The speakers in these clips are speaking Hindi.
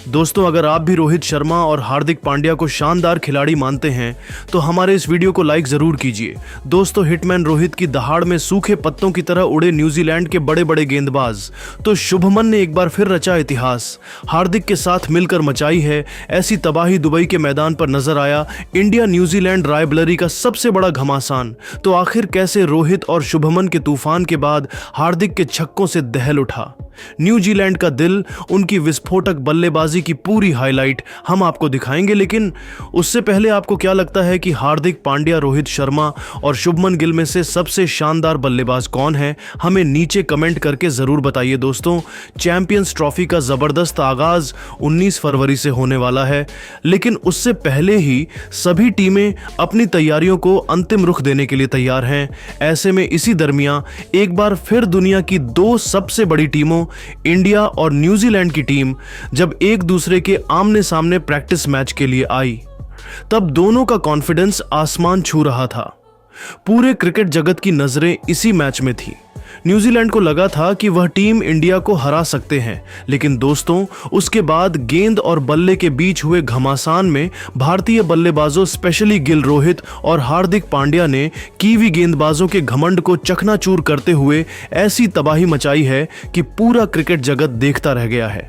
दोस्तों, अगर आप भी रोहित शर्मा और हार्दिक पांड्या को शानदार खिलाड़ी मानते हैं तो हमारे इस वीडियो को लाइक जरूर कीजिए। दोस्तों, हिटमैन रोहित की दहाड़ में सूखे पत्तों की तरह उड़े न्यूजीलैंड के बड़े बड़े गेंदबाज, तो शुभमन ने एक बार फिर रचा इतिहास। हार्दिक के साथ मिलकर मचाई है ऐसी तबाही दुबई के मैदान पर नजर आया इंडिया न्यूजीलैंड रायबलरी का सबसे बड़ा घमासान। तो आखिर कैसे रोहित और शुभमन के तूफान के बाद हार्दिक के छक्कों से दहल उठा? न्यूजीलैंड का दिल, उनकी विस्फोटक बल्लेबाजी की पूरी हाईलाइट हम आपको दिखाएंगे। लेकिन उससे पहले आपको क्या लगता है कि हार्दिक पांड्या, रोहित शर्मा और शुभमन गिल में से सबसे शानदार बल्लेबाज कौन है? हमें नीचे कमेंट करके जरूर बताइए। दोस्तों, चैंपियंस ट्रॉफी का जबरदस्त आगाज 19 फरवरी से होने वाला है, लेकिन उससे पहले ही सभी टीमें अपनी तैयारियों को अंतिम रुख देने के लिए तैयार हैं। ऐसे में इसी दरमियान एक बार फिर दुनिया की दो सबसे बड़ी टीमों इंडिया और न्यूजीलैंड की टीम जब एक दूसरे के आमने सामने प्रैक्टिस मैच के लिए आई, तब दोनों का कॉन्फिडेंस आसमान छू रहा था। पूरे क्रिकेट जगत की नजरें इसी मैच में थी। न्यूजीलैंड को लगा था कि वह टीम इंडिया को हरा सकते हैं, लेकिन दोस्तों, उसके बाद गेंद और बल्ले के बीच हुए घमासान में भारतीय बल्लेबाजों स्पेशली गिल, रोहित और हार्दिक पांड्या ने कीवी गेंदबाजों के घमंड को चकनाचूर करते हुए ऐसी तबाही मचाई है कि पूरा क्रिकेट जगत देखता रह गया है।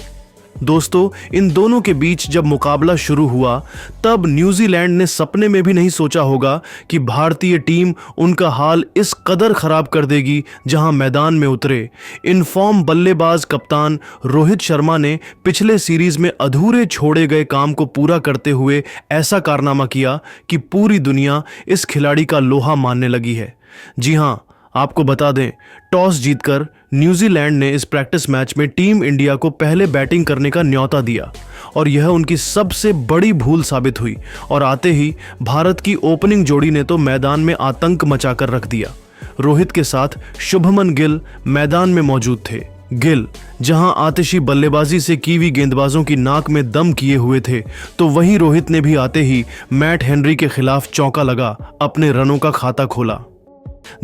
दोस्तों, इन दोनों के बीच जब मुकाबला शुरू हुआ, तब न्यूजीलैंड ने सपने में भी नहीं सोचा होगा कि भारतीय टीम उनका हाल इस कदर खराब कर देगी। जहां मैदान में उतरे इन फॉर्म बल्लेबाज कप्तान रोहित शर्मा ने पिछले सीरीज में अधूरे छोड़े गए काम को पूरा करते हुए ऐसा कारनामा किया कि पूरी दुनिया इस खिलाड़ी का लोहा मानने लगी है। जी हां, आपको बता दें, टॉस जीतकर न्यूजीलैंड ने इस प्रैक्टिस मैच में टीम इंडिया को पहले बैटिंग करने का न्योता दिया और यह उनकी सबसे बड़ी भूल साबित हुई। और आते ही भारत की ओपनिंग जोड़ी ने तो मैदान में आतंक मचाकर रख दिया। रोहित के साथ शुभमन गिल मैदान में मौजूद थे। गिल जहां आतिशी बल्लेबाजी से कीवी गेंदबाजों की नाक में दम किए हुए थे, तो वहीं रोहित ने भी आते ही मैट हेनरी के खिलाफ चौका लगा अपने रनों का खाता खोला।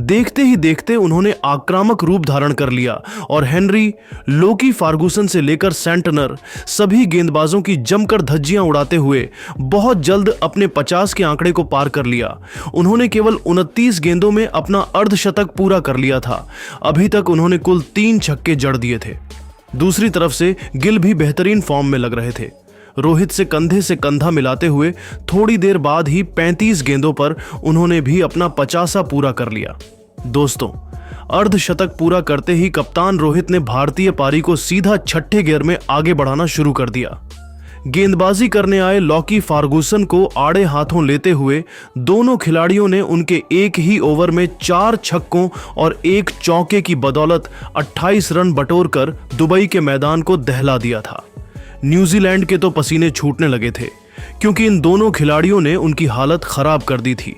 देखते ही देखते उन्होंने आक्रामक रूप धारण कर लिया और हेनरी, लोकी फार्गूसन से लेकर सेंटनर, सभी गेंदबाजों की जमकर धज्जियां उड़ाते हुए बहुत जल्द अपने 50 के आंकड़े को पार कर लिया। उन्होंने केवल 29 गेंदों में अपना अर्धशतक पूरा कर लिया था। अभी तक उन्होंने कुल 3 छक्के जड़ दिए थे। दूसरी तरफ से गिल भी बेहतरीन फॉर्म में लग रहे थे। रोहित से कंधा मिलाते हुए थोड़ी देर बाद ही 35 गेंदों पर उन्होंने भी अपना 50 पूरा कर लिया। दोस्तों, अर्धशतक पूरा करते ही कप्तान रोहित ने भारतीय पारी को सीधा छठे गियर में आगे बढ़ाना शुरू कर दिया। गेंदबाजी करने आए लॉकी फार्गूसन को आड़े हाथों लेते हुए दोनों खिलाड़ियों ने उनके एक ही ओवर में 4 छक्कों और 1 चौके की बदौलत 28 रन बटोरकर दुबई के मैदान को दहला दिया था। न्यूजीलैंड के तो पसीने छूटने लगे थे, क्योंकि इन दोनों खिलाड़ियों ने उनकी हालत खराब कर दी थी।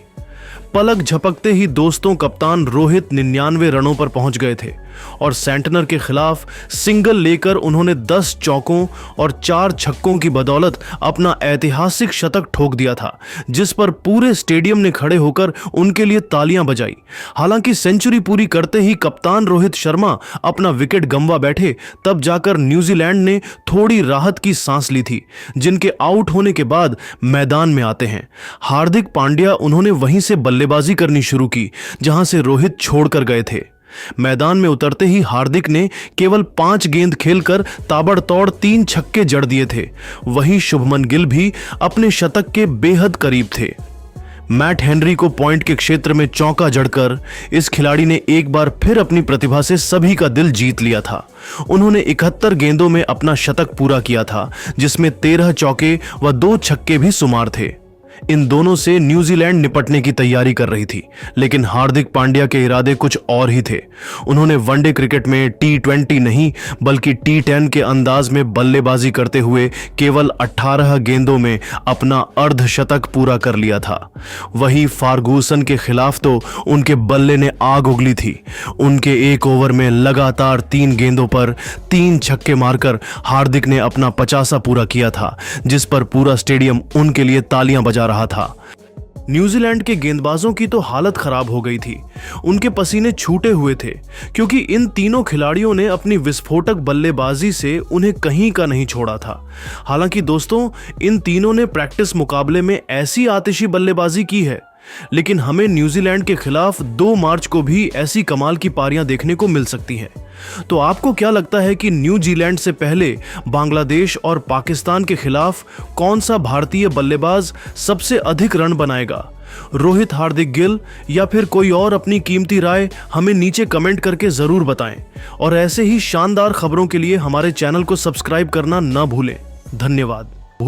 पलक झपकते ही दोस्तों, कप्तान रोहित 99 रनों पर पहुंच गए थे और सेंटनर के खिलाफ सिंगल लेकर उन्होंने 10 चौकों और 4 छक्कों की बदौलत अपना ऐतिहासिक शतक ठोक दिया था, जिस पर पूरे स्टेडियम ने खड़े होकर उनके लिए तालियां बजाई। हालांकि सेंचुरी पूरी करते ही कप्तान रोहित शर्मा अपना विकेट गंवा बैठे, तब जाकर न्यूजीलैंड ने थोड़ी राहत की सांस ली थी। जिनके आउट होने के बाद मैदान में आते हैं हार्दिक पांड्या, उन्होंने वहीं से बल्लेबाजी करनी शुरू की जहां से रोहित छोड़कर गए थे। मैदान में उतरते ही हार्दिक ने केवल 5 गेंद खेलकर ताबड़तोड़ 3 छक्के जड़ दिए थे। वहीं शुभमन गिल भी अपने शतक के बेहद करीब थे। मैट हेनरी को पॉइंट के क्षेत्र में चौका जड़कर इस खिलाड़ी ने एक बार फिर अपनी प्रतिभा से सभी का दिल जीत लिया था। उन्होंने 71 गेंदों में अपना शतक पूरा किया था, जिसमें 13 चौके व 2 छक्के भी शुमार थे। इन दोनों से न्यूजीलैंड निपटने की तैयारी कर रही थी, लेकिन हार्दिक पांड्या के इरादे कुछ और ही थे। उन्होंने वनडे क्रिकेट में T20 नहीं बल्कि T10 के अंदाज में बल्लेबाजी करते हुए केवल 18 गेंदों में अपना अर्धशतक पूरा कर लिया था। वहीं फार्गूसन के खिलाफ तो उनके बल्ले ने आग उगली थी। उनके एक ओवर में लगातार 3 गेंदों पर 3 छक्के मारकर हार्दिक ने अपना 50 पूरा किया था, जिस पर पूरा स्टेडियम उनके लिए तालियां बजा रहा था। न्यूजीलैंड के गेंदबाजों की तो हालत खराब हो गई थी। उनके पसीने छूटे हुए थे क्योंकि इन तीनों खिलाड़ियों ने अपनी विस्फोटक बल्लेबाजी से उन्हें कहीं का नहीं छोड़ा था। हालांकि दोस्तों, इन तीनों ने प्रैक्टिस मुकाबले में ऐसी आतिशी बल्लेबाजी की है, लेकिन हमें न्यूजीलैंड के खिलाफ 2 मार्च को भी ऐसी कमाल की पारियां देखने को मिल सकती हैं। तो आपको क्या लगता है कि न्यूजीलैंड से पहले बांग्लादेश और पाकिस्तान के खिलाफ कौन सा भारतीय बल्लेबाज सबसे अधिक रन बनाएगा? रोहित, हार्दिक गिल या फिर कोई और? अपनी कीमती राय हमें नीचे कमेंट करके जरूर बताएं और ऐसे ही शानदार खबरों के लिए हमारे चैनल को सब्सक्राइब करना ना भूलें। धन्यवाद।